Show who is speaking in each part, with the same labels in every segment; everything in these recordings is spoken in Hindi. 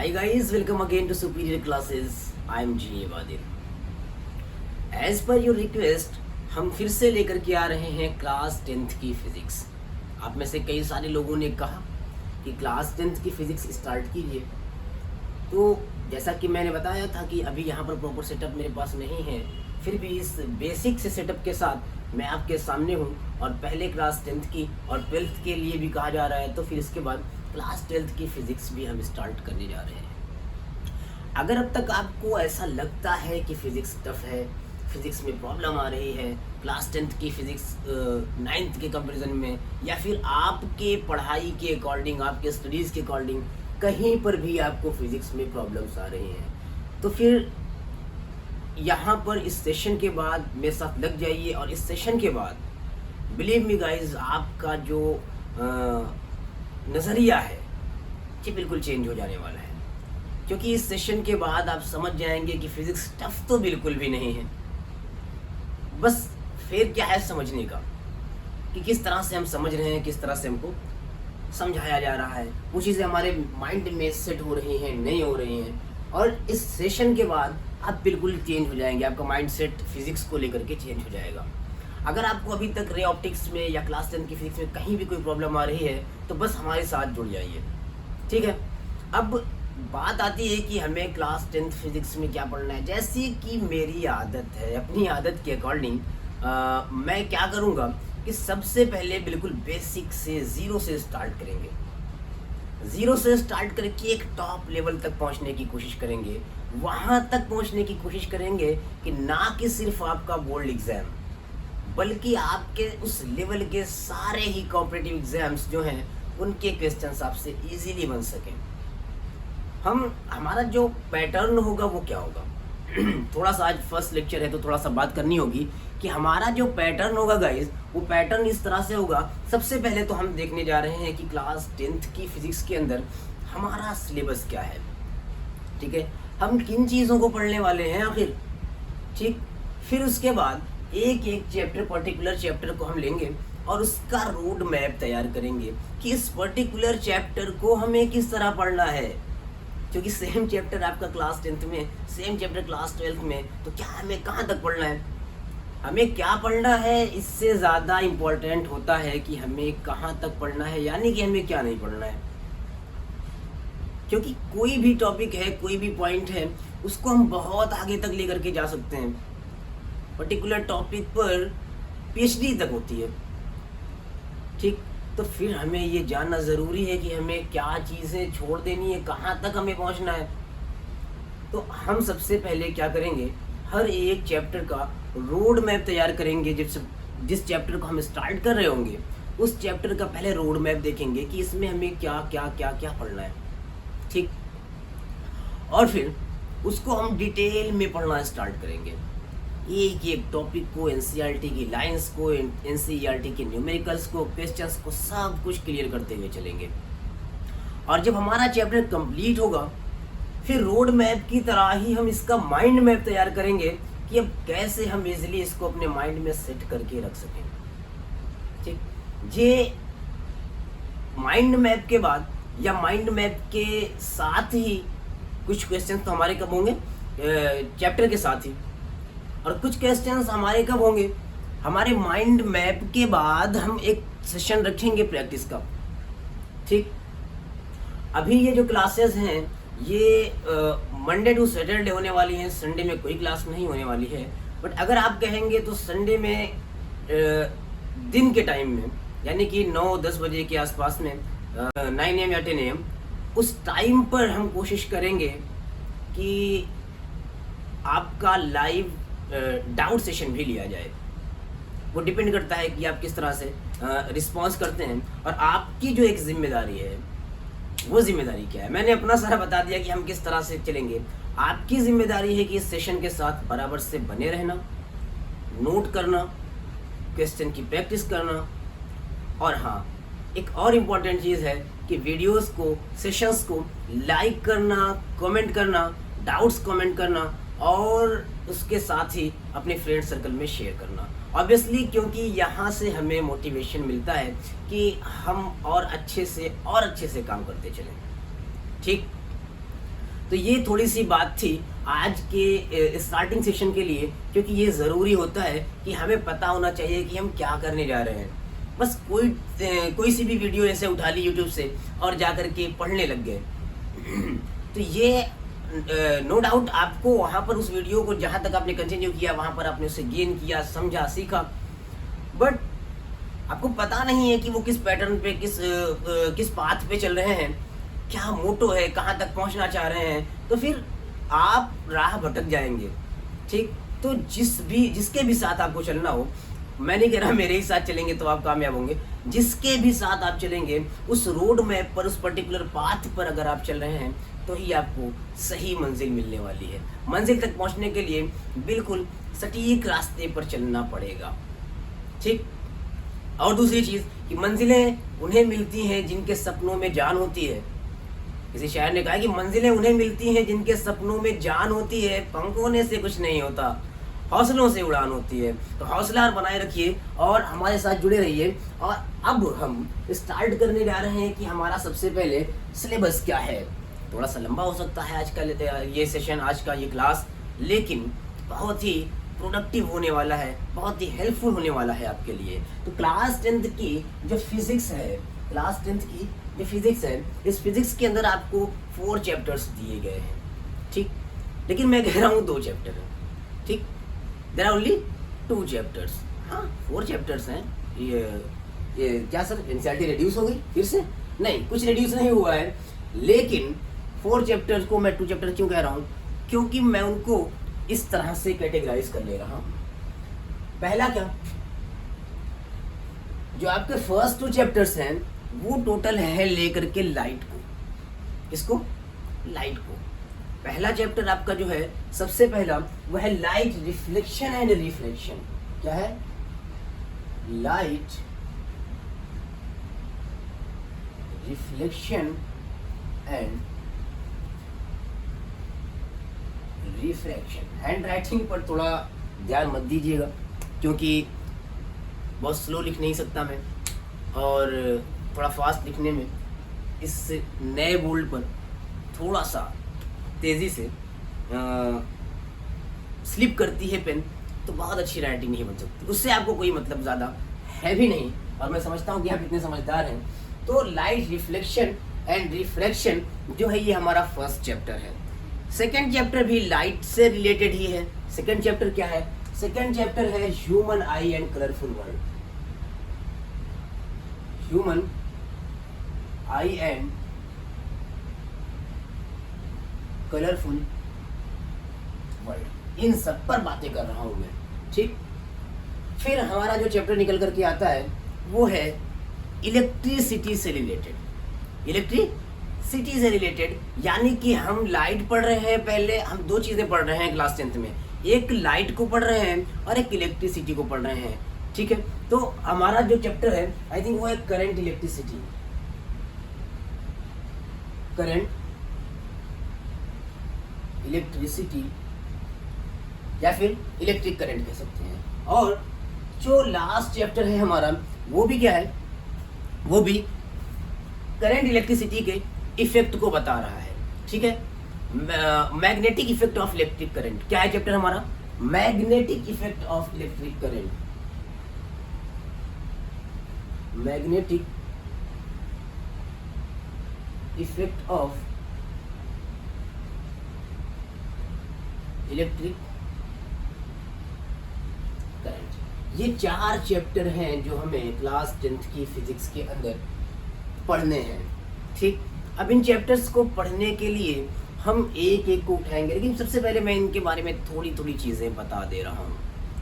Speaker 1: Hi guys, welcome again to Superior Classes. I am G. Wadil. As per your request, हम फिर से लेकर के आ रहे हैं क्लास 10th की फिजिक्स। आप में से कई सारे लोगों ने कहा कि क्लास 10th की फिजिक्स स्टार्ट कीजिए। तो जैसा कि मैंने बताया था कि अभी यहाँ पर प्रॉपर सेटअप मेरे पास नहीं है, फिर भी इस बेसिक से सेटअप के साथ मैं आपके सामने हूँ और पहले क्लास 10th की और 12th के लिए भी कहा जा रहा है, तो फिर इसके बाद क्लास 12th की फिजिक्स भी हम स्टार्ट करने जा रहे हैं। अगर अब तक आपको ऐसा लगता है कि फिजिक्स टफ है, फिजिक्स में प्रॉब्लम आ रही है क्लास 10th की फिजिक्स 9th के कंपैरिजन में, या फिर आपके पढ़ाई के अकॉर्डिंग, आपके स्टडीज़ के अकॉर्डिंग कहीं पर भी आपको फिजिक्स में प्रॉब्लम्स आ रही हैं, तो फिर यहाँ पर इस सेशन के बाद मेरे साथ लग जाइए। और इस सेशन के बाद बिलीव मी गाइज, आपका जो नज़रिया है ये बिल्कुल चेंज हो जाने वाला है, क्योंकि इस सेशन के बाद आप समझ जाएंगे कि फिजिक्स टफ तो बिल्कुल भी नहीं है। बस फिर क्या है समझने का, कि किस तरह से हम समझ रहे हैं, किस तरह से हमको समझाया जा रहा है, वो चीज़ें हमारे माइंड में सेट हो रही हैं, नहीं हो रही हैं। और इस सेशन के बाद आप बिल्कुल चेंज हो जाएंगे, आपका माइंड सेट फिजिक्स को लेकर के चेंज हो जाएगा। अगर आपको अभी तक रे ऑप्टिक्स में या क्लास 10 की फिजिक्स में कहीं भी कोई प्रॉब्लम आ रही है, तो बस हमारे साथ जुड़ जाइए, ठीक है। अब बात आती है कि हमें क्लास 10th फिजिक्स में क्या पढ़ना है। जैसी कि मेरी आदत है, अपनी आदत के अकॉर्डिंग मैं क्या करूँगा कि सबसे पहले बिल्कुल बेसिक से ज़ीरो से स्टार्ट करेंगे। ज़ीरो से स्टार्ट करके एक टॉप लेवल तक पहुंचने की कोशिश करेंगे। वहां तक पहुंचने की कोशिश करेंगे कि ना कि सिर्फ आपका बोर्ड एग्ज़ाम, बल्कि आपके उस लेवल के सारे ही कॉम्पिटिटिव एग्ज़ाम्स जो हैं उनके क्वेश्चंस आपसे इजीली बन सकें। हमारा जो पैटर्न होगा वो क्या होगा थोड़ा सा आज फर्स्ट लेक्चर है तो थोड़ा सा बात करनी होगी कि हमारा जो पैटर्न होगा गाइज, वो पैटर्न इस तरह से होगा। सबसे पहले तो हम देखने जा रहे हैं कि क्लास 10th की फिजिक्स के अंदर हमारा सिलेबस क्या है, ठीक है, हम किन चीज़ों को पढ़ने वाले हैं आखिर, ठीक। फिर उसके बाद एक एक चैप्टर, पर्टिकुलर चैप्टर को हम लेंगे और उसका रोड मैप तैयार करेंगे कि इस पर्टिकुलर चैप्टर को हमें किस तरह पढ़ना है, क्योंकि सेम चैप्टर आपका क्लास 10th में, सेम चैप्टर क्लास 12th में, तो क्या हमें कहाँ तक पढ़ना है, हमें क्या पढ़ना है, इससे ज़्यादा इम्पोर्टेंट होता है कि हमें कहाँ तक पढ़ना है, यानी कि हमें क्या नहीं पढ़ना है। क्योंकि कोई भी टॉपिक है, कोई भी पॉइंट है, उसको हम बहुत आगे तक लेकर के जा सकते हैं। पर्टिकुलर टॉपिक पर पीएचडी तक होती है, ठीक। तो फिर हमें ये जानना ज़रूरी है कि हमें क्या चीज़ें छोड़ देनी है, कहाँ तक हमें पहुँचना है। तो हम सबसे पहले क्या करेंगे, हर एक चैप्टर का रोड मैप तैयार करेंगे। जिस चैप्टर को हम स्टार्ट कर रहे होंगे उस चैप्टर का पहले रोड मैप देखेंगे कि इसमें हमें क्या क्या क्या क्या पढ़ना है, ठीक। और फिर उसको हम डिटेल में पढ़ना स्टार्ट करेंगे, एक एक टॉपिक को, एनसीईआरटी की लाइंस को, एनसीईआरटी के न्यूमेरिकल्स को, क्वेश्चंस को, सब कुछ क्लियर करते हुए चलेंगे। और जब हमारा चैप्टर कंप्लीट होगा, फिर रोड मैप की तरह ही हम इसका माइंड मैप तैयार करेंगे कि अब कैसे हम इजीली इसको अपने माइंड में सेट करके रख सकें, ठीक। ये माइंड मैप के बाद या माइंड मैप के साथ ही कुछ क्वेश्चंस तो हमारे कब होंगे, चैप्टर के साथ ही, और कुछ क्वेश्चंस हमारे कब होंगे, हमारे माइंड मैप के बाद हम एक सेशन रखेंगे प्रैक्टिस का, ठीक। अभी ये जो क्लासेस हैं ये मंडे टू सैटरडे होने वाली हैं, संडे में कोई क्लास नहीं होने वाली है। बट अगर आप कहेंगे तो संडे में दिन के टाइम में, यानी कि 9-10 बजे के आसपास में, 9 AM या 10 AM, उस टाइम पर हम कोशिश करेंगे कि आपका लाइव डाउट सेशन भी लिया जाए। वो डिपेंड करता है कि आप किस तरह से रिस्पॉन्स करते हैं और आपकी जो एक जिम्मेदारी है वो जिम्मेदारी क्या है। मैंने अपना सारा बता दिया कि हम किस तरह से चलेंगे। आपकी जिम्मेदारी है कि इस सेशन के साथ बराबर से बने रहना, नोट करना, क्वेश्चन की प्रैक्टिस करना, और हाँ, एक और इम्पॉर्टेंट चीज़ है कि वीडियोस को, सेशंस को लाइक करना, कमेंट करना, डाउट्स कमेंट करना, और उसके साथ ही अपने फ्रेंड सर्कल में शेयर करना। ऑब्वियसली क्योंकि यहाँ से हमें मोटिवेशन मिलता है कि हम और अच्छे से काम करते चलें, ठीक। तो ये थोड़ी सी बात थी आज के स्टार्टिंग सेशन के लिए, क्योंकि ये ज़रूरी होता है कि हमें पता होना चाहिए कि हम क्या करने जा रहे हैं। बस कोई सी भी वीडियो ऐसे उठा ली यूट्यूब से और जा कर के पढ़ने लग गए तो ये नो डाउट आपको वहाँ पर उस वीडियो को जहाँ तक आपने कंटिन्यू किया वहाँ पर आपने उसे गेन किया, समझा, सीखा, बट आपको पता नहीं है कि वो किस पैटर्न पे किस पाथ पे चल रहे हैं, क्या मोटो है, कहाँ तक पहुँचना चाह रहे हैं, तो फिर आप राह भटक जाएंगे। ठीक, तो जिसके भी साथ आपको चलना हो, मैं नहीं कह रहा मेरे ही साथ चलेंगे तो आप कामयाब होंगे, जिसके भी साथ आप चलेंगे उस रोड मैप पर, उस पर्टिकुलर पाथ पर अगर आप चल रहे हैं तो ही आपको सही मंजिल मिलने वाली है। मंजिल तक पहुंचने के लिए बिल्कुल सटीक रास्ते पर चलना पड़ेगा। ठीक, और दूसरी चीज़ कि मंजिलें उन्हें मिलती हैं जिनके सपनों में जान होती है। किसी शायर ने कहा कि मंजिलें उन्हें मिलती हैं जिनके सपनों में जान होती है, पंख होने से कुछ नहीं होता, हौसलों से उड़ान होती है। तो हौसला बनाए रखिए और हमारे साथ जुड़े रहिए। और अब हम स्टार्ट करने जा रहे हैं कि हमारा सबसे पहले सिलेबस क्या है। थोड़ा सा लंबा हो सकता है आज का ये सेशन, आज का ये क्लास, लेकिन बहुत ही प्रोडक्टिव होने वाला है, बहुत ही हेल्पफुल होने वाला है आपके लिए। तो क्लास 10th की जो फिजिक्स है, क्लास 10th की जो फिजिक्स है, इस फिजिक्स के अंदर आपको 4 चैप्टर्स दिए गए हैं। ठीक, लेकिन मैं कह रहा हूँ 2 चैप्टर है। ठीक, देयर आर ओनली 2 चैप्टर्स। हाँ, 4 चैप्टर्स हैं। ये क्या सर, एनसीईआरटी रिड्यूस हो गई फिर से? नहीं, कुछ रिड्यूस नहीं हुआ है, लेकिन 4 चैप्टर्स को मैं 2 चैप्टर क्यों कह रहा हूँ, क्योंकि मैं उनको इस तरह से कैटेगराइज कर ले रहा हूँ। पहला क्या, जो आपके फर्स्ट 2 चैप्टर्स हैं वो टोटल है लेकर के लाइट को। इसको लाइट को पहला चैप्टर आपका जो है सबसे पहला वो है लाइट रिफ्लेक्शन एंड रिफ्रैक्शन। क्या है? Light reflection and refraction. Hand writing पर थोड़ा ध्यान मत दीजिएगा क्योंकि बहुत स्लो लिख नहीं सकता मैं, और थोड़ा फास्ट लिखने में इस नए बोल्ड पर थोड़ा सा तेज़ी से स्लिप करती है पेन, तो बहुत अच्छी राइटिंग नहीं बन सकती। उससे आपको कोई मतलब ज़्यादा है भी नहीं, और मैं समझता हूँ कि आप इतने समझदार हैं। तो लाइट रिफ्लेक्शन एंड रिफ्रैक्शन जो है ये हमारा फर्स्ट चैप्टर है। सेकेंड चैप्टर भी लाइट से रिलेटेड ही है। सेकेंड चैप्टर क्या है? सेकेंड चैप्टर है human eye and colourful world. Human eye and colourful world, इन सब पर बातें कर रहा हूं मैं। ठीक, फिर हमारा जो चैप्टर निकल करके आता है वो है इलेक्ट्रिसिटी से रिलेटेड। इलेक्ट्रिसिटी से रिलेटेड यानी कि हम लाइट पढ़ रहे हैं। पहले हम 2 चीजें पढ़ रहे हैं क्लास 10th में, एक लाइट को पढ़ रहे हैं और एक इलेक्ट्रिसिटी को पढ़ रहे हैं। ठीक है, तो हमारा जो चैप्टर है आई थिंक वो है करंट इलेक्ट्रिसिटी, करंट इलेक्ट्रिसिटी या फिर इलेक्ट्रिक करंट कह सकते हैं। और जो लास्ट चैप्टर है हमारा वो भी क्या है? वो भी करंट इलेक्ट्रिसिटी के इफेक्ट को बता रहा है। ठीक है, magnetic effect of electric current. क्या है चैप्टर हमारा? Magnetic effect of electric current. Magnetic effect of electric current. ये 4 चैप्टर हैं जो हमें क्लास 10th की फिजिक्स के अंदर पढ़ने हैं। ठीक, अब इन चैप्टर्स को पढ़ने के लिए हम एक एक को उठाएंगे, लेकिन सबसे पहले मैं इनके बारे में थोड़ी थोड़ी चीज़ें बता दे रहा हूँ।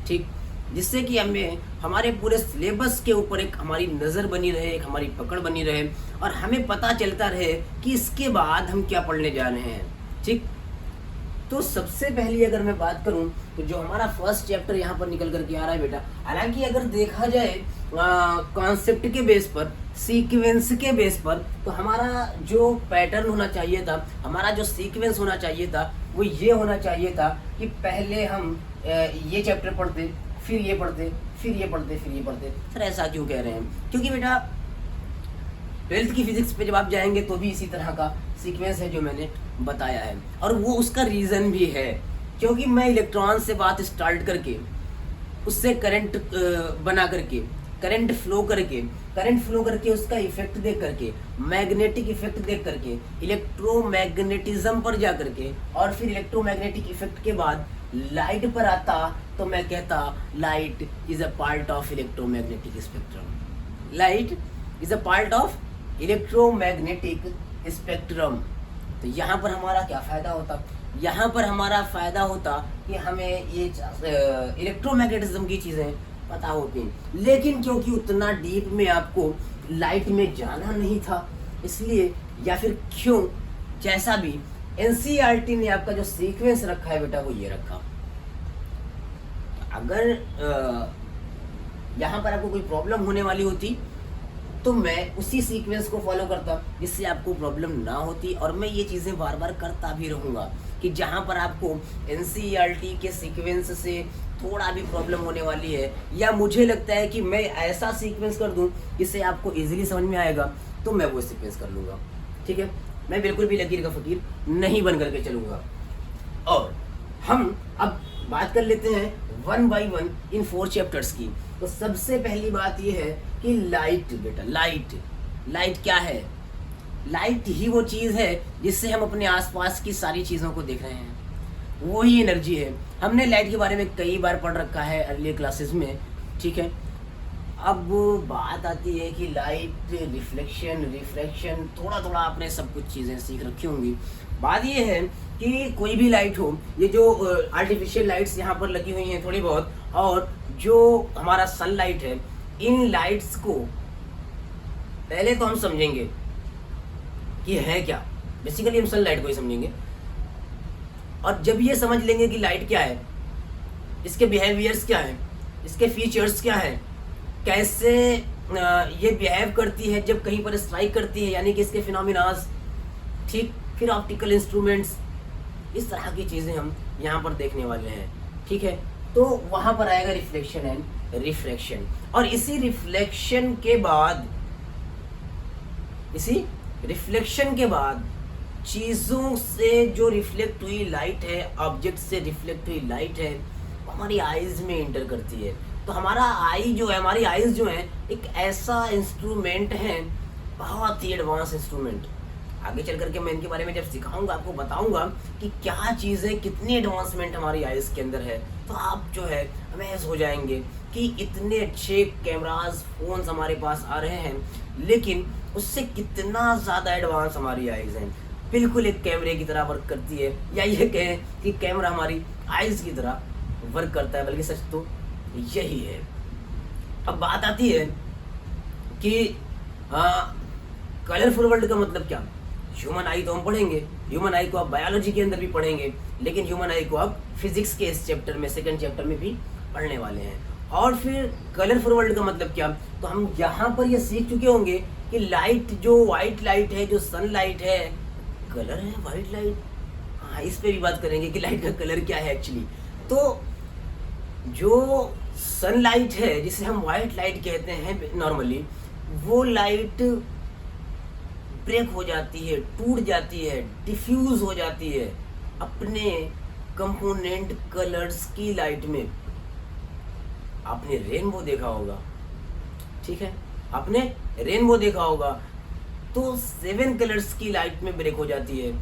Speaker 1: ठीक, जिससे कि हमें हमारे पूरे सिलेबस के ऊपर एक हमारी नज़र बनी रहे, एक हमारी पकड़ बनी रहे, और हमें पता चलता रहे कि इसके बाद हम क्या पढ़ने जा रहे हैं। ठीक, तो सबसे पहली अगर मैं बात करूं तो जो हमारा फर्स्ट चैप्टर यहाँ पर निकल करके आ रहा है बेटा, हालांकि अगर देखा जाए कॉन्सेप्ट के बेस पर, सीक्वेंस के बेस पर, तो हमारा जो पैटर्न होना चाहिए था, हमारा जो सीक्वेंस होना चाहिए था वो ये होना चाहिए था कि पहले हम ये चैप्टर पढ़ते, फिर ये पढ़ते, फिर ये पढ़ते, फिर ये पढ़ते। सर ऐसा क्यों कह रहे हैं? क्योंकि बेटा 12th की फिजिक्स पे जब आप जाएंगे तो भी इसी तरह का सीक्वेंस है जो मैंने बताया है, और वो उसका रीज़न भी है, क्योंकि मैं इलेक्ट्रॉन से बात स्टार्ट करके उससे करंट बना करके करंट फ्लो करके उसका इफेक्ट देख करके, मैग्नेटिक इफेक्ट देख करके, इलेक्ट्रोमैग्नेटिज्म पर जा करके, और फिर इलेक्ट्रोमैग्नेटिक इफेक्ट के बाद लाइट पर आता, तो मैं कहता light is a part of electromagnetic spectrum. Light is a part of electromagnetic spectrum. तो यहाँ पर हमारा क्या फ़ायदा होता? यहाँ पर हमारा फ़ायदा होता कि हमें ये इलेक्ट्रोमैग्नेटिज्म की चीज़ें पता होती, लेकिन क्योंकि उतना डीप में आपको लाइट में जाना नहीं था, इसलिए या फिर क्यों, जैसा भी एनसीईआरटी ने आपका जो सीक्वेंस रखा है बेटा वो ये रखा। अगर यहाँ पर आपको कोई प्रॉब्लम होने वाली होती तो मैं उसी सीक्वेंस को फॉलो करता जिससे आपको प्रॉब्लम ना होती, और मैं ये चीज़ें बार बार करता भी रहूँगा कि जहाँ पर आपको एनसीईआरटी के सीक्वेंस से थोड़ा भी प्रॉब्लम होने वाली है, या मुझे लगता है कि मैं ऐसा सीक्वेंस कर दूँ जिससे आपको इजीली समझ में आएगा, तो मैं वो सीक्वेंस कर लूँगा। ठीक है, मैं बिल्कुल भी लकीर का फ़कीर नहीं बन करके चलूँगा। और हम अब बात कर लेते हैं 1 by 1 इन 4 चैप्टर्स की। तो सबसे पहली बात यह है कि लाइट बेटा, लाइट क्या है? लाइट ही वो चीज़ है जिससे हम अपने आसपास की सारी चीज़ों को देख रहे हैं, वो ही एनर्जी है। हमने लाइट के बारे में कई बार पढ़ रखा है अर्ली क्लासेस में। ठीक है, अब बात आती है कि लाइट, रिफ्लेक्शन, थोड़ा आपने सब कुछ चीज़ें सीख रखी होंगी। बात ये है कि कोई भी लाइट हो, ये जो आर्टिफिशियल लाइट्स यहाँ पर लगी हुई हैं थोड़ी बहुत, और जो हमारा सनलाइट है, इन लाइट्स को पहले तो हम समझेंगे कि है क्या। बेसिकली हम सनलाइट को ही समझेंगे, और जब ये समझ लेंगे कि लाइट क्या है, इसके बिहेवियर्स क्या हैं, इसके फीचर्स क्या हैं, कैसे ये बिहेव करती है जब कहीं पर स्ट्राइक करती है, यानी कि इसके फिनोमिनास, ठीक, फिर ऑप्टिकल इंस्ट्रूमेंट्स, इस तरह की चीज़ें हम यहाँ पर देखने वाले हैं। ठीक है, तो वहाँ पर आएगा रिफ्लेक्शन एंड रिफ्रैक्शन, और इसी रिफ्लेक्शन के बाद चीज़ों से जो रिफ्लेक्ट हुई लाइट है, ऑब्जेक्ट से रिफ्लेक्ट हुई लाइट है, वो हमारी आइज़ में इंटर करती है। तो हमारी आइज़ जो है एक ऐसा इंस्ट्रूमेंट है, बहुत ही एडवांस इंस्ट्रूमेंट। आगे चल करके मैं इनके बारे में जब सिखाऊंगा, आपको बताऊंगा कि क्या चीज़ें, कितनी एडवांसमेंट हमारी आइज़ के अंदर है, तो आप जो है अमेज़ हो जाएंगे कि इतने अच्छे कैमराज, फ़ोन्स हमारे पास आ रहे हैं, लेकिन उससे कितना ज़्यादा एडवांस हमारी आइज़ हैं। बिल्कुल एक कैमरे की तरह वर्क करती है, या ये कहें कि कैमरा हमारी आइज़ की तरह वर्क करता है, बल्कि सच तो यही है। अब बात आती है कि कलरफुल वर्ल्ड का मतलब क्या? ह्यूमन आई तो हम पढ़ेंगे, ह्यूमन आई को आप बायोलॉजी के अंदर भी पढ़ेंगे, लेकिन ह्यूमन आई को आप फिजिक्स के इस चैप्टर में, सेकंड चैप्टर में भी पढ़ने वाले हैं। और फिर कलरफुल वर्ल्ड का मतलब क्या? तो हम यहाँ पर ये सीख चुके होंगे कि लाइट, जो वाइट लाइट है, जो सनलाइट है, कलर है वाइट लाइट। हाँ, इस पे भी बात करेंगे कि लाइट का कलर क्या है एक्चुअली। तो जो सनलाइट है, जिसे हम वाइट लाइट कहते हैं नॉर्मली, वो लाइट ब्रेक हो जाती है, टूट जाती है, डिफ्यूज हो जाती है अपने कंपोनेंट कलर्स की लाइट में। आपने रेनबो देखा होगा, ठीक है, आपने रेनबो देखा होगा, तो 7 कलर्स की लाइट में ब्रेक हो जाती है।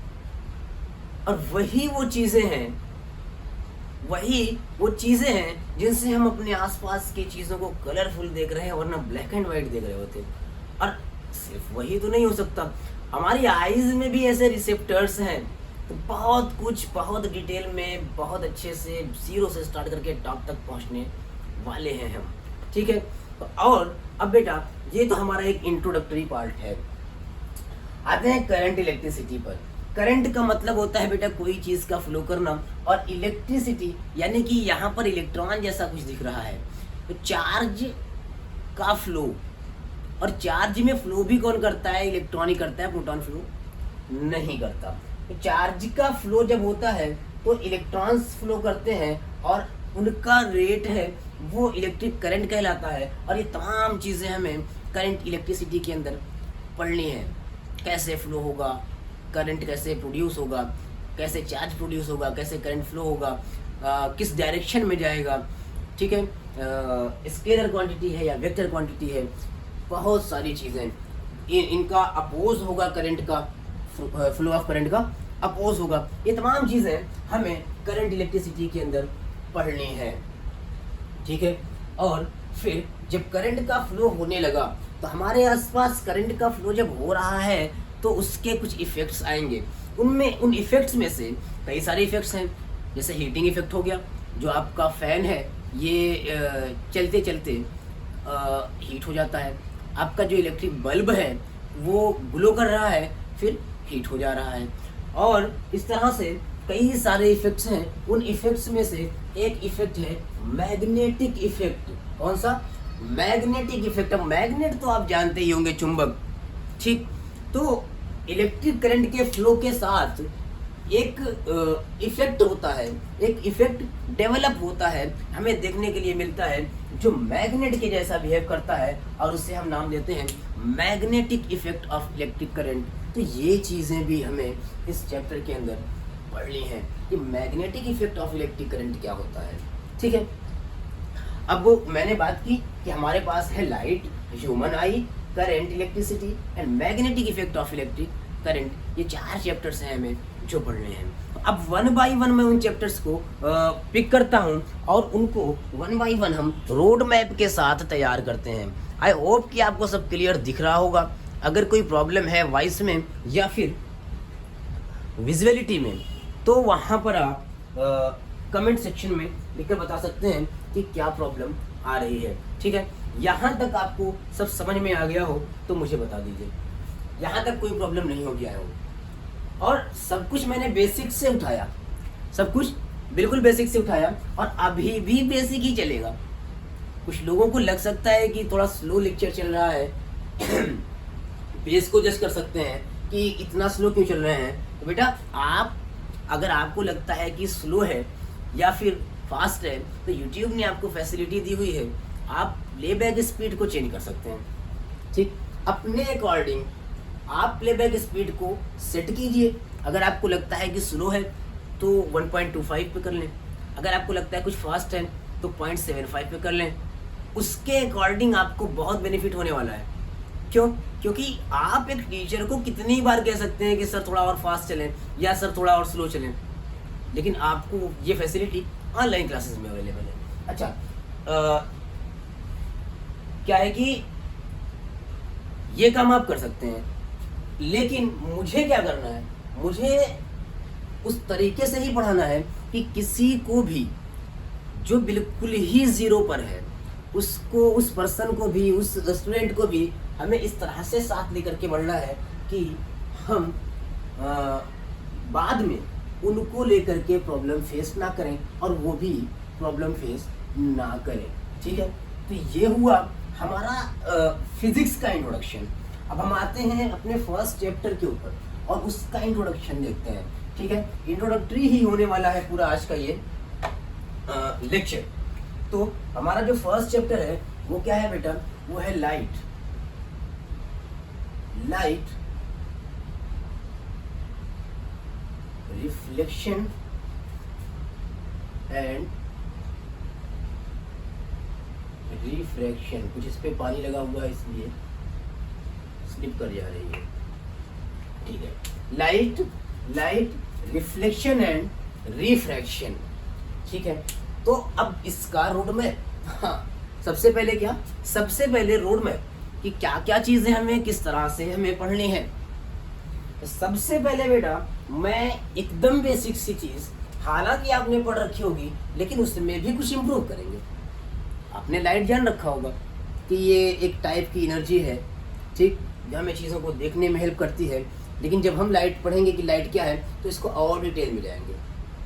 Speaker 1: और वही वो चीज़ें हैं जिनसे हम अपने आसपास की चीज़ों को कलरफुल देख रहे हैं, वरना ब्लैक एंड वाइट देख रहे होते। और सिर्फ वही तो नहीं हो सकता, हमारी आइज़ में भी ऐसे रिसेप्टर्स हैं। तो बहुत कुछ, बहुत डिटेल में, बहुत अच्छे से जीरो से स्टार्ट करके टॉप तक पहुंचने वाले हैं हम। ठीक है, और अब बेटा ये तो हमारा एक इंट्रोडक्टरी पार्ट है। आते हैं करंट इलेक्ट्रिसिटी पर। करंट का मतलब होता है बेटा कोई चीज़ का फ्लो करना, और इलेक्ट्रिसिटी यानी कि यहाँ पर इलेक्ट्रॉन जैसा कुछ दिख रहा है, तो चार्ज का फ्लो। और चार्ज में फ्लो भी कौन करता है? इलेक्ट्रॉन ही करता है, प्रोटॉन फ्लो नहीं करता। तो चार्ज का फ्लो जब होता है तो इलेक्ट्रॉन्स फ्लो करते हैं, और उनका रेट है वो इलेक्ट्रिक करंट कहलाता है। और ये तमाम चीज़ें हमें करंट इलेक्ट्रिसिटी के अंदर पढ़नी है। कैसे फ्लो होगा, करंट कैसे प्रोड्यूस होगा, कैसे चार्ज प्रोड्यूस होगा, कैसे करंट फ्लो होगा, किस डायरेक्शन में जाएगा, ठीक है, स्केलर क्वांटिटी है या वेक्टर क्वांटिटी है, बहुत सारी चीज़ें। इनका अपोज होगा करंट का, फ्लो ऑफ करंट का अपोज होगा। ये तमाम चीज़ें हमें करंट इलेक्ट्रिसिटी के अंदर पढ़नी है, ठीक है। और फिर जब करंट का फ्लो होने लगा तो हमारे आसपास करंट का फ्लो जब हो रहा है तो उसके कुछ इफ़ेक्ट्स आएंगे। उन इफ़ेक्ट्स में से कई सारे इफ़ेक्ट्स हैं, जैसे हीटिंग इफ़ेक्ट हो गया, जो आपका फ़ैन है ये चलते चलते हीट हो जाता है। आपका जो इलेक्ट्रिक बल्ब है वो ग्लो कर रहा है, फिर हीट हो जा रहा है। और इस तरह से कई सारे इफ़ेक्ट्स हैं। उन इफ़ेक्ट्स में से एक इफ़ेक्ट है मैग्नेटिक इफ़ेक्ट। कौन सा? Magnetic effect. अब मैग्नेट तो आप जानते ही होंगे, चुंबक, ठीक। तो इलेक्ट्रिक करंट के फ्लो के साथ एक इफेक्ट होता है, एक इफेक्ट डेवलप होता है, हमें देखने के लिए मिलता है, जो मैग्नेट के जैसा बिहेव करता है, और उससे हम नाम देते हैं magnetic effect of electric current. तो ये चीज़ें भी हमें इस चैप्टर के अंदर पढ़नी है कि magnetic effect of electric current क्या होता है, ठीक है। अब वो मैंने बात की कि हमारे पास है light, human I, current, electricity and magnetic effect of electric current. ये 4 चैप्टर्स हैं हमें जो पढ़ने हैं। अब 1 बाय 1 मैं उन चैप्टर्स को पिक करता हूं और उनको 1 बाय 1 हम रोड मैप के साथ तैयार करते हैं। आई होप कि आपको सब क्लियर दिख रहा होगा। अगर कोई प्रॉब्लम है वॉइस में या फिर विजुअलिटी में तो वहाँ पर आप कमेंट सेक्शन में लिखकर बता सकते हैं कि क्या प्रॉब्लम आ रही है, ठीक है। यहाँ तक आपको सब समझ में आ गया हो तो मुझे बता दीजिए, यहाँ तक कोई प्रॉब्लम नहीं हो गया हो। और सब कुछ मैंने बेसिक से उठाया, सब कुछ बिल्कुल बेसिक से उठाया और अभी भी बेसिक ही चलेगा। कुछ लोगों को लग सकता है कि थोड़ा स्लो लेक्चर चल रहा है बेस को जज कर सकते हैं कि इतना स्लो क्यों चल रहे हैं। तो बेटा आप, अगर आपको लगता है कि स्लो है या फिर फास्ट है तो YouTube ने आपको फैसिलिटी दी हुई है, आप प्लेबैक स्पीड को चेंज कर सकते हैं, ठीक। अपने अकॉर्डिंग आप प्लेबैक स्पीड को सेट कीजिए। अगर आपको लगता है कि स्लो है तो 1.25 पे कर लें, अगर आपको लगता है कुछ फास्ट है तो 0.75 पे कर लें। उसके अकॉर्डिंग आपको बहुत बेनिफिट होने वाला है। क्यों? क्योंकि आप एक टीचर को कितनी बार कह सकते हैं कि सर थोड़ा और फास्ट चलें या सर थोड़ा और स्लो चलें, लेकिन आपको ये फैसिलिटी ऑनलाइन क्लासेस में अवेलेबल है। अच्छा, क्या है कि ये काम आप कर सकते हैं, लेकिन मुझे क्या करना है, मुझे उस तरीके से ही पढ़ाना है कि किसी को भी जो बिल्कुल ही जीरो पर है उसको, उस पर्सन को भी, उस स्टूडेंट को भी हमें इस तरह से साथ लेकर के बढ़ना है कि हम बाद में उनको लेकर के प्रॉब्लम फेस ना करें और वो भी प्रॉब्लम फेस ना करें, ठीक है। तो ये हुआ हमारा फिजिक्स का इंट्रोडक्शन। अब हम आते हैं अपने फर्स्ट चैप्टर के ऊपर और उसका इंट्रोडक्शन देखते हैं, ठीक है। इंट्रोडक्टरी ही होने वाला है पूरा आज का ये लेक्चर। तो हमारा जो फर्स्ट चैप्टर है वो क्या है बेटा? वो है light, light reflection and refraction. कुछ इस पे पानी लगा हुआ है इसलिए स्लिप कर जा रही है, ठीक है। Light, light reflection and refraction, ठीक है। तो अब इसका रोड मैप, हाँ, सबसे पहले क्या, सबसे पहले रोड मैप कि क्या क्या चीजें हमें किस तरह से हमें पढ़नी है। तो सबसे पहले बेटा मैं एकदम बेसिक सी चीज, हालांकि आपने पढ़ रखी होगी लेकिन उसमें भी कुछ इम्प्रूव करेंगे। आपने लाइट जान रखा होगा कि ये एक टाइप की एनर्जी है, ठीक, जो हमें चीज़ों को देखने में हेल्प करती है। लेकिन जब हम लाइट पढ़ेंगे कि लाइट क्या है तो इसको और डिटेल में जाएंगे,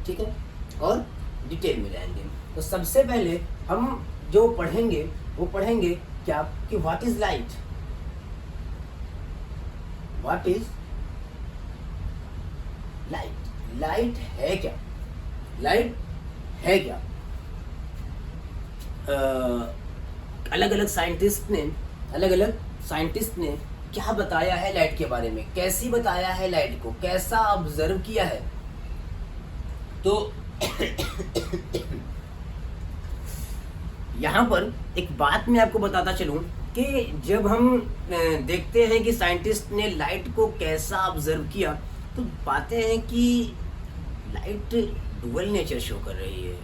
Speaker 1: ठीक है, और डिटेल में जाएंगे। तो सबसे पहले हम जो पढ़ेंगे वो पढ़ेंगे क्या कि what is light, what is light, light है क्या, लाइट है क्या। अलग अलग साइंटिस्ट ने क्या बताया है लाइट के बारे में, कैसी बताया है लाइट को, कैसा ऑब्जर्व किया है। तो यहाँ पर एक बात मैं आपको बताता चलूं कि जब हम देखते हैं कि साइंटिस्ट ने लाइट को कैसा ऑब्जर्व किया, तो पाते हैं कि लाइट डुअल नेचर शो कर रही है।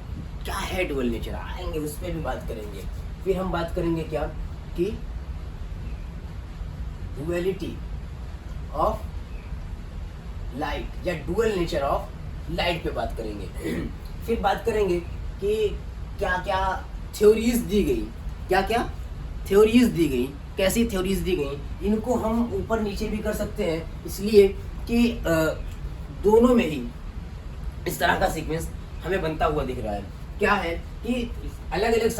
Speaker 1: क्या है डुअल नेचर, आएंगे उस पर भी बात करेंगे। फिर हम बात करेंगे क्या कि डुअलिटी ऑफ लाइट या डुअल नेचर ऑफ लाइट पे बात करेंगे। फिर बात करेंगे कि क्या क्या थ्योरीज दी गई, क्या क्या थ्योरीज दी गई, कैसी थ्योरीज दी गई। इनको हम ऊपर नीचे भी कर सकते हैं, इसलिए कि दोनों में ही इस तरह का सीक्वेंस हमें बनता हुआ दिख रहा है। क्या है कि अलग अलग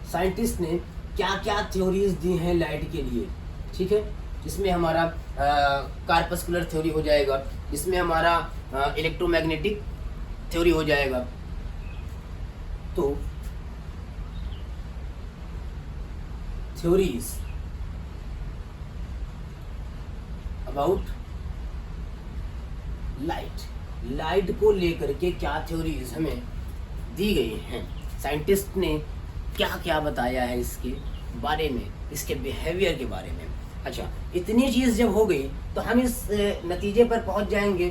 Speaker 1: साइंटिस्ट ने क्या क्या थ्योरीज दी हैं लाइट के लिए, ठीक है। इसमें हमारा कार्पस्कुलर थ्योरी हो जाएगा, इसमें हमारा इलेक्ट्रोमैग्नेटिक थ्योरी हो जाएगा। तो थ्योरीज अबाउट लाइट को लेकर के क्या थ्योरीज हमें दी गई हैं, साइंटिस्ट ने क्या क्या बताया है इसके बारे में, इसके बिहेवियर के बारे में। अच्छा, इतनी चीज़ जब हो गई तो हम इस नतीजे पर पहुंच जाएंगे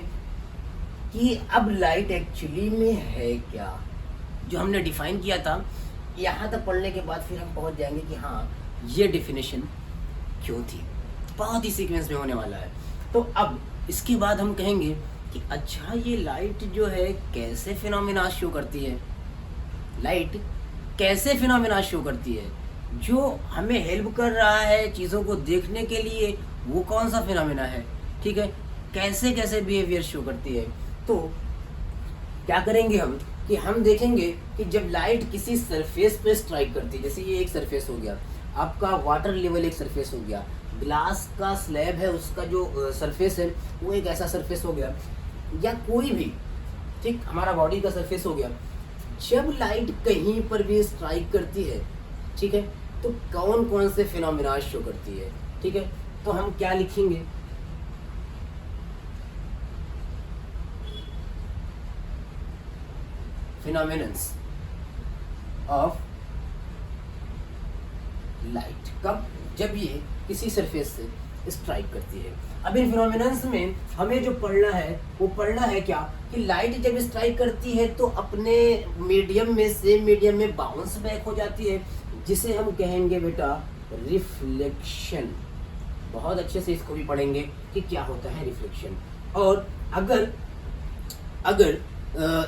Speaker 1: कि अब लाइट एक्चुअली में है क्या, जो हमने डिफाइन किया था। यहाँ तक पढ़ने के बाद फिर हम पहुंच जाएंगे कि हाँ, ये डेफिनेशन क्यों थी। बहुत ही सीक्वेंस में होने वाला है। तो अब इसके बाद हम कहेंगे कि अच्छा, ये लाइट जो है कैसे फिनोमेना शो करती है, लाइट कैसे फिनोमेना शो करती है, जो हमें हेल्प कर रहा है चीज़ों को देखने के लिए, वो कौन सा फिनोमेना है, ठीक है, कैसे कैसे बिहेवियर शो करती है। तो क्या करेंगे हम कि हम देखेंगे कि जब लाइट किसी सरफेस पे स्ट्राइक करती है, जैसे ये एक सरफेस हो गया, आपका वाटर लेवल एक सरफेस हो गया, ग्लास का स्लैब है उसका जो सरफेस है वो एक ऐसा सरफेस हो गया, या कोई भी, ठीक, हमारा बॉडी का सरफेस हो गया। जब लाइट कहीं पर भी स्ट्राइक करती है, ठीक है, तो कौन कौन से फिनोमेना शो करती है, ठीक है। तो हम क्या लिखेंगे, फिनोमेनन्स ऑफ लाइट। कब, जब ये किसी सरफेस से स्ट्राइक करती है। अब इन फिनोमेनन्स में हमें जो पढ़ना है वो पढ़ना है क्या कि लाइट जब स्ट्राइक करती है तो अपने मीडियम में, सेम मीडियम में बाउंस बैक हो जाती है, जिसे हम कहेंगे बेटा रिफ्लेक्शन। बहुत अच्छे से इसको भी पढ़ेंगे कि क्या होता है रिफ्लेक्शन। और अगर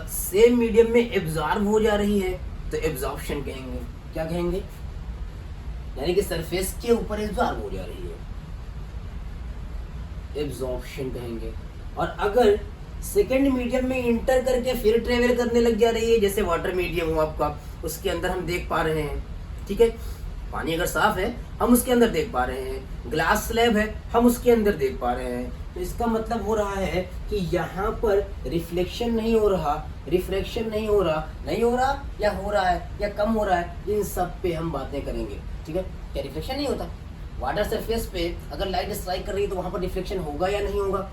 Speaker 1: सेम मीडियम में एब्जॉर्ब हो जा रही है तो एब्जॉर्प्शन कहेंगे। क्या कहेंगे, यानी कि सरफेस के ऊपर एब्जॉर्ब हो जा रही है, एब्जॉर्प्शन कहेंगे। और अगर सेकेंड मीडियम में इंटर करके फिर ट्रेवल करने लग जा रही है, जैसे वाटर मीडियम हो आपका, उसके अंदर हम देख पा रहे हैं, ठीक है, पानी अगर साफ है हम उसके अंदर देख पा रहे हैं, ग्लास स्लैब है हम उसके अंदर देख पा रहे हैं, तो इसका मतलब हो रहा है कि यहाँ पर रिफ्लेक्शन नहीं हो रहा, रिफ्रैक्शन नहीं हो रहा या हो रहा है या कम हो रहा है, इन सब पे हम बातें करेंगे, ठीक है। क्या रिफ्लेक्शन नहीं होता, वाटर सरफेस पे अगर लाइट स्ट्राइक कर रही है तो वहाँ पर रिफ्लेक्शन होगा या नहीं होगा,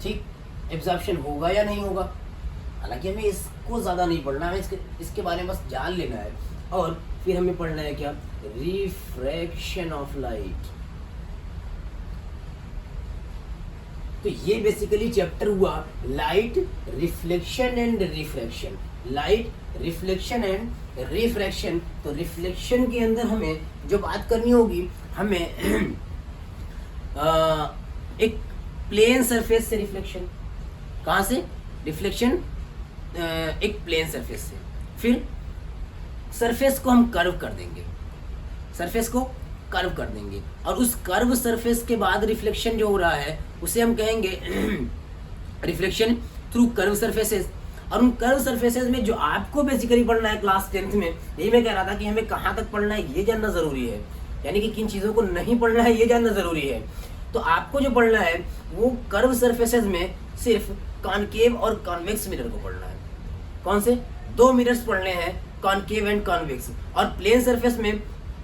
Speaker 1: ठीक, एब्जॉर्प्शन होगा या नहीं होगा। हालांकि हमें इसको ज़्यादा नहीं पढ़ना है, इसके बारे में बस जान लेना है। और फिर हमें पढ़ना है क्या, रिफ्रैक्शन ऑफ लाइट। तो ये बेसिकली चैप्टर हुआ light, reflection and refraction, light, reflection and refraction. तो रिफ्लेक्शन के अंदर हमें जो बात करनी होगी, हमें एक प्लेन सरफेस से रिफ्लेक्शन, कहाँ से रिफ्लेक्शन, एक प्लेन सरफेस से, फिर सरफेस को हम कर्व कर देंगे, सरफेस को कर्व कर देंगे, और उस कर्व सरफेस के बाद रिफ्लेक्शन जो हो रहा है उसे हम कहेंगे रिफ्लेक्शन थ्रू कर्व सरफेसेस। और उन कर्व सरफेसेस में जो आपको बेसिकली पढ़ना है क्लास 10th में, यही मैं कह रहा था कि हमें कहाँ तक पढ़ना है ये जानना ज़रूरी है, यानी कि किन चीज़ों को नहीं पढ़ना है ये जानना ज़रूरी है। तो आपको जो पढ़ना है वो कर्व सरफेसेस में सिर्फ कॉनकेव और कॉन्वेक्स मिरर को पढ़ना है। कौन से, 2 मिरर्स पढ़ने हैं, कॉनकेव एंड कॉन्वेक्स, और प्लेन सरफेस में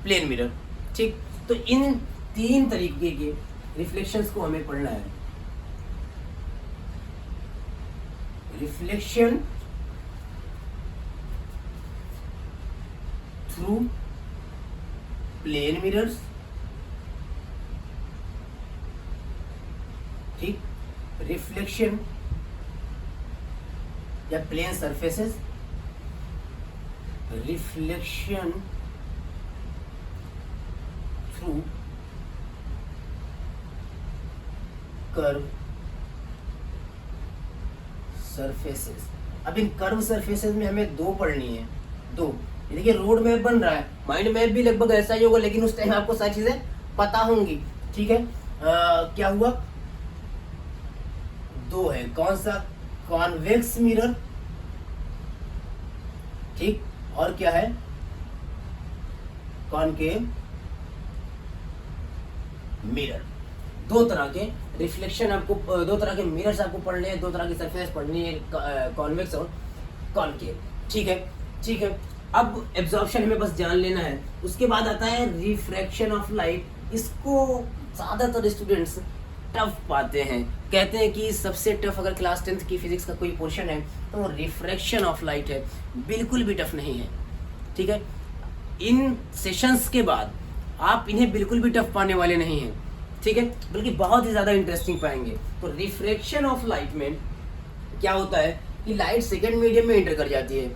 Speaker 1: प्लेन मिरर, ठीक। तो इन 3 तरीके के रिफ्लेक्शंस को हमें पढ़ना है। रिफ्लेक्शन थ्रू प्लेन मिरर्स, ठीक, रिफ्लेक्शन या plane surfaces, reflection through curve surfaces. अब इन कर्व सरफेसेस में हमें 2 पढ़नी है, 2। ये देखिए रोड मैप बन रहा है, माइंड मैप भी लगभग ऐसा ही होगा, लेकिन उस टाइम आपको सारी चीजें पता होंगी, ठीक है। क्या हुआ, 2 है, कौन सा, कॉन्वेक्स मिरर, ठीक, और क्या है, कॉनकेव मिरर। 2 तरह के रिफ्लेक्शन आपको, 2 तरह के मिरर्स आपको पढ़ने हैं, 2 तरह की सरफेस पढ़नी है, कॉन्वेक्स और कॉनकेव, ठीक है, ठीक है। अब एब्जॉर्प्शन हमें बस जान लेना है। उसके बाद आता है रिफ्रैक्शन ऑफ लाइट। इसको ज्यादातर स्टूडेंट्स टफ पाते हैं, कहते हैं कि सबसे टफ अगर क्लास 10th की फिजिक्स का कोई पोर्शन है तो रिफ्रैक्शन ऑफ लाइट है। बिल्कुल भी टफ नहीं है, ठीक है। इन सेशंस के बाद आप इन्हें बिल्कुल भी टफ पाने वाले नहीं हैं, ठीक है, बल्कि बहुत ही ज्यादा इंटरेस्टिंग पाएंगे। तो रिफ्रैक्शन ऑफ लाइट में क्या होता है कि लाइट सेकंड मीडियम में एंटर कर जाती है,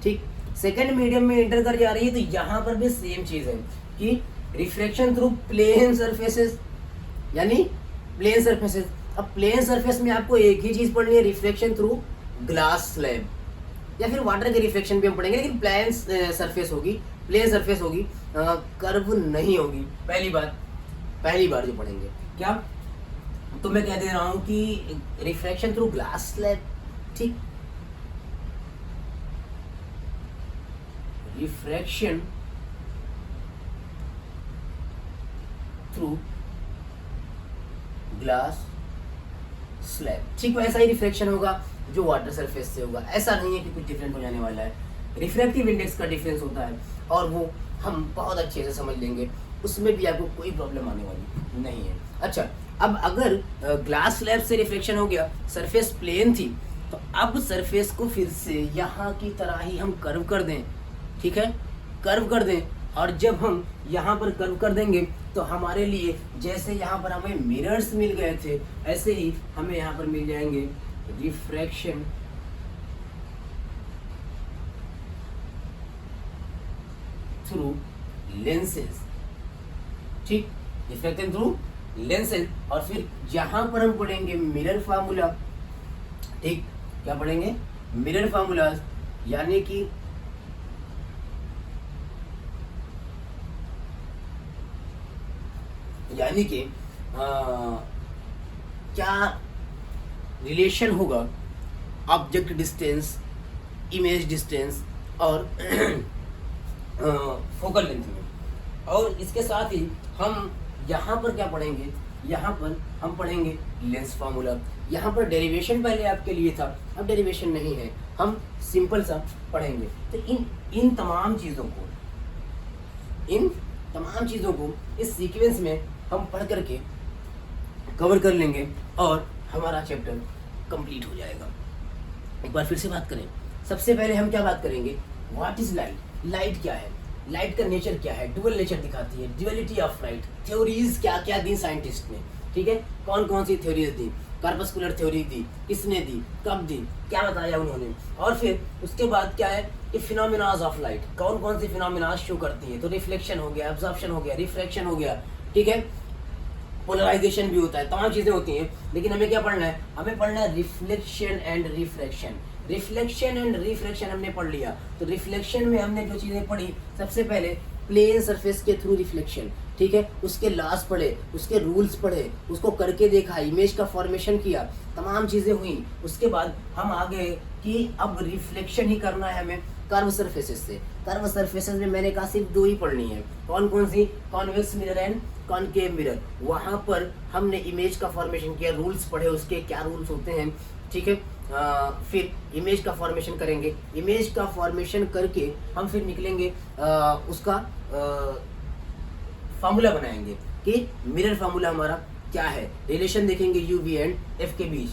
Speaker 1: ठीक, सेकंड मीडियम में एंटर कर जा रही है, तो यहाँ पर भी सेम चीज है कि रिफ्रैक्शन थ्रू प्लेन सरफेसेस, यानी प्लेन सरफेसेस। अब प्लेन सरफेस में आपको एक ही चीज पढ़नी है, रिफ्लेक्शन थ्रू ग्लास स्लैब, या फिर वाटर के रिफ्लेक्शन भी हम पढ़ेंगे, लेकिन प्लेन सरफेस होगी, प्लेन सरफेस होगी, कर्व नहीं होगी। पहली बार जो पढ़ेंगे क्या, तो मैं कह दे रहा हूं कि रिफ्रैक्शन थ्रू ग्लास स्लैब, ठीक, रिफ्रैक्शन थ्रू ग्लास स्लैब, ठीक, वैसा ही रिफ्लेक्शन होगा जो वाटर सरफेस से होगा। ऐसा नहीं है कि कुछ डिफरेंट हो जाने वाला है। रिफ्रैक्टिव इंडेक्स का डिफरेंस होता है और वो हम बहुत अच्छे से समझ लेंगे, उसमें भी आपको कोई प्रॉब्लम आने वाली नहीं है। अच्छा, अब अगर ग्लास स्लैब से रिफ्लेक्शन हो गया, सरफेस प्लेन थी, तो अब सरफेस को फिर से यहाँ की तरह ही हम कर्व कर दें, ठीक है, कर्व कर दें। और जब हम यहाँ पर कर्व कर देंगे तो हमारे लिए जैसे यहाँ पर हमें मिरर्स मिल गए थे, ऐसे ही हमें यहाँ पर मिल जाएंगे रिफ्रैक्शन थ्रू लेंसेज, ठीक, रिफ्रैक्शन थ्रू लेंसेज। और फिर जहां पर हम पढ़ेंगे मिरर फार्मूला, ठीक, क्या पढ़ेंगे, मिरर फार्मूला, यानी कि क्या रिलेशन होगा ऑब्जेक्ट डिस्टेंस, इमेज डिस्टेंस और फोकल लेंथ में। और इसके साथ ही हम यहाँ पर क्या पढ़ेंगे, यहाँ पर हम पढ़ेंगे लेंस फार्मूला। यहाँ पर डेरिवेशन पहले आपके लिए था, अब डेरिवेशन नहीं है, हम सिंपल सा पढ़ेंगे। तो इन तमाम चीज़ों को इस सीक्वेंस में हम पढ़ करके कवर कर लेंगे और हमारा चैप्टर कंप्लीट हो जाएगा। एक बार फिर से बात करें, सबसे पहले हम क्या बात करेंगे, व्हाट इज लाइट, लाइट क्या है, लाइट का नेचर क्या है, डुअल नेचर दिखाती है, ड्यूअलिटी ऑफ लाइट, थ्योरीज क्या क्या दी साइंटिस्ट ने, ठीक है, कौन कौन सी थ्योरीज दी, कार्पस्कुलर थ्योरी दी, किसने दी, कब दी, क्या बताया उन्होंने। और फिर उसके बाद क्या है कि फिनोमिनाज ऑफ लाइट, कौन कौन सी फिनोमिनाज शो करती है। तो रिफ्लेक्शन हो गया, एब्जॉर्प्शन हो गया, रिफ्रैक्शन हो गया, ठीक है, पोलराइजेशन भी होता है, तमाम चीजें होती हैं। लेकिन हमें क्या पढ़ना है, हमें पढ़ना है reflection and refraction. Reflection and refraction हमने पढ़ लिया। तो रिफ्लेक्शन में हमने जो चीजें पढ़ी, सबसे पहले प्लेन सरफेस के थ्रू रिफ्लेक्शन, ठीक है, उसके लॉस पढ़े, उसके रूल्स पढ़े, उसको करके देखा, इमेज का फॉर्मेशन किया, तमाम चीजें हुई। उसके बाद हम आ गए कि अब रिफ्लेक्शन ही करना है हमें कर्व सरफेसेस से। कर्व सरफेसेस में मैंने कहा सिर्फ 2 ही पढ़नी है, कौन कौन सी, convex mirror and concave mirror. वहां पर हमने इमेज का फॉर्मेशन किया, रूल्स पढ़े, उसके क्या रूल्स होते हैं, ठीक है। फिर इमेज का फॉर्मेशन करेंगे, इमेज का फॉर्मेशन करके हम फिर निकलेंगे, उसका फार्मूला बनाएंगे। कि मिरर फार्मूला हमारा क्या है। रिलेशन देखेंगे यू वी एंड एफ के बीच।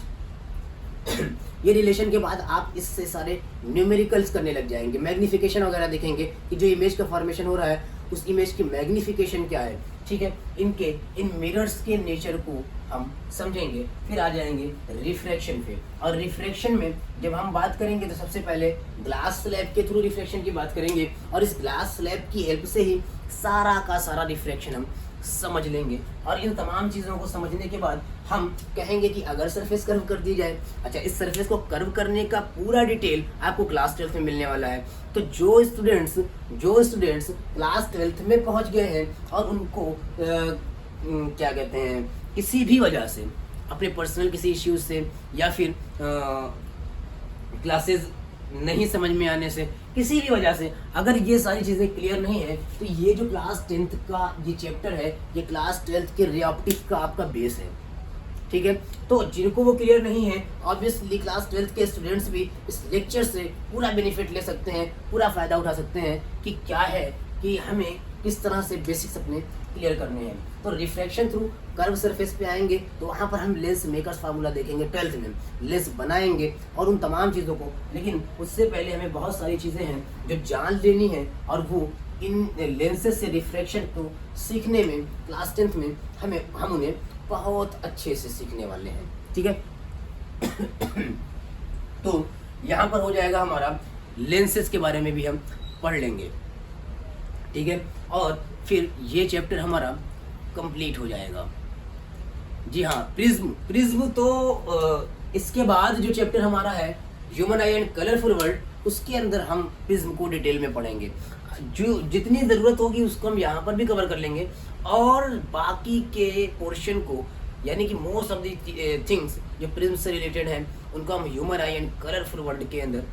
Speaker 1: ये रिलेशन के बाद आप इससे सारे न्यूमेरिकल्स करने लग जाएंगे। मैग्निफिकेशन वगैरह देखेंगे कि जो इमेज का फॉर्मेशन हो रहा है उस इमेज की मैग्निफिकेशन क्या है, ठीक है। इन मिरर्स के नेचर को हम समझेंगे। फिर आ जाएंगे रिफ्रैक्शन पे, और रिफ्रैक्शन में जब हम बात करेंगे तो सबसे पहले ग्लास स्लैब के थ्रू रिफ्रैक्शन की बात करेंगे, और इस ग्लास स्लैब की हेल्प से ही सारा का सारा रिफ्रैक्शन हम समझ लेंगे। और इन तमाम चीज़ों को समझने के बाद हम कहेंगे कि अगर सरफेस कर्व कर दी जाए, अच्छा इस सरफेस को कर्व करने का पूरा डिटेल आपको क्लास 12 में मिलने वाला है। तो जो स्टूडेंट्स क्लास 12 में पहुंच गए हैं और उनको क्या कहते हैं, किसी भी वजह से अपने पर्सनल किसी इश्यूज से या फिर क्लासेस नहीं समझ में आने से, किसी भी वजह से अगर ये सारी चीज़ें क्लियर नहीं है, तो ये जो क्लास 10th का ये चैप्टर है, ये क्लास 12th के रे ऑप्टिक्स का आपका बेस है, ठीक है। तो जिनको वो क्लियर नहीं है, ऑब्वियसली क्लास 12th के स्टूडेंट्स भी इस लेक्चर से पूरा बेनिफिट ले सकते हैं, पूरा फ़ायदा उठा सकते हैं कि क्या है कि हमें किस तरह से बेसिक्स अपने क्लियर करने हैं। तो रिफ्रैक्शन थ्रू कर्व सरफेस पे आएंगे तो वहाँ पर हम लेंस मेकर्स फार्मूला देखेंगे, 12th में लेंस बनाएंगे और उन तमाम चीज़ों को। लेकिन उससे पहले हमें बहुत सारी चीज़ें हैं जो जान लेनी है, और वो इन लेंसेज से रिफ्रैक्शन को सीखने में क्लास 10th में हम उन्हें बहुत अच्छे से सीखने वाले हैं, ठीक है। तो यहाँ पर हो जाएगा हमारा लेंसेज के बारे में भी हम पढ़ लेंगे, ठीक है। और फिर ये चैप्टर हमारा कंप्लीट हो जाएगा। जी हाँ, प्रिज्म तो इसके बाद जो चैप्टर हमारा है human eye and colourful world, उसके अंदर हम प्रिज्म को डिटेल में पढ़ेंगे। जो जितनी ज़रूरत होगी उसको हम यहाँ पर भी कवर कर लेंगे, और बाकी के पोर्शन को यानी कि मोस्ट ऑफ द थिंग्स जो प्रिज्म से रिलेटेड हैं उनको हम human eye and colourful world के अंदर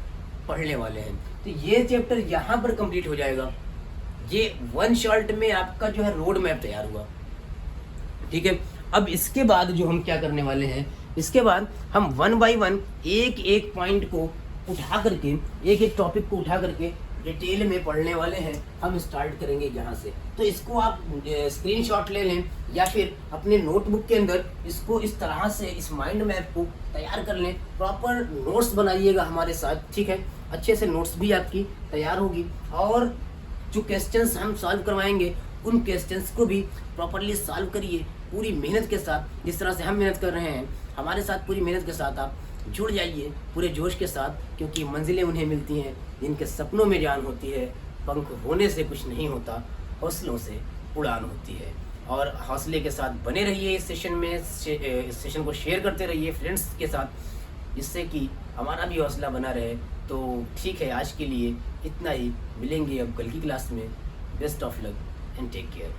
Speaker 1: पढ़ने वाले हैं। तो ये चैप्टर यहाँ पर कंप्लीट हो जाएगा। ये वन शॉट में आपका जो है रोड मैप तैयार हुआ, ठीक है। अब इसके बाद जो हम क्या करने वाले हैं, इसके बाद हम 1 बाय 1 एक पॉइंट को उठा करके, एक टॉपिक को उठा करके डिटेल में पढ़ने वाले हैं। हम स्टार्ट करेंगे यहाँ से। तो इसको आप स्क्रीनशॉट ले लें या फिर अपने नोटबुक के अंदर इसको इस तरह से इस माइंड मैप को तैयार कर लें। प्रॉपर नोट्स बनाइएगा हमारे साथ, ठीक है। अच्छे से नोट्स भी आपकी तैयार होगी, और जो क्वेश्चंस हम सॉल्व करवाएंगे उन क्वेश्चंस को भी प्रॉपरली सॉल्व करिए पूरी मेहनत के साथ। जिस तरह से हम मेहनत कर रहे हैं, हमारे साथ पूरी मेहनत के साथ आप जुड़ जाइए पूरे जोश के साथ, क्योंकि मंजिलें उन्हें मिलती हैं जिनके सपनों में जान होती है। पंख होने से कुछ नहीं होता, हौसलों से उड़ान होती है। और हौसले के साथ बने रहिए इस सेशन में, इस सेशन को शेयर करते रहिए फ्रेंड्स के साथ, जिससे कि हमारा भी हौसला बना रहे। तो ठीक है, आज के लिए इतना ही। मिलेंगे अब कल की क्लास में। Best of luck and take care.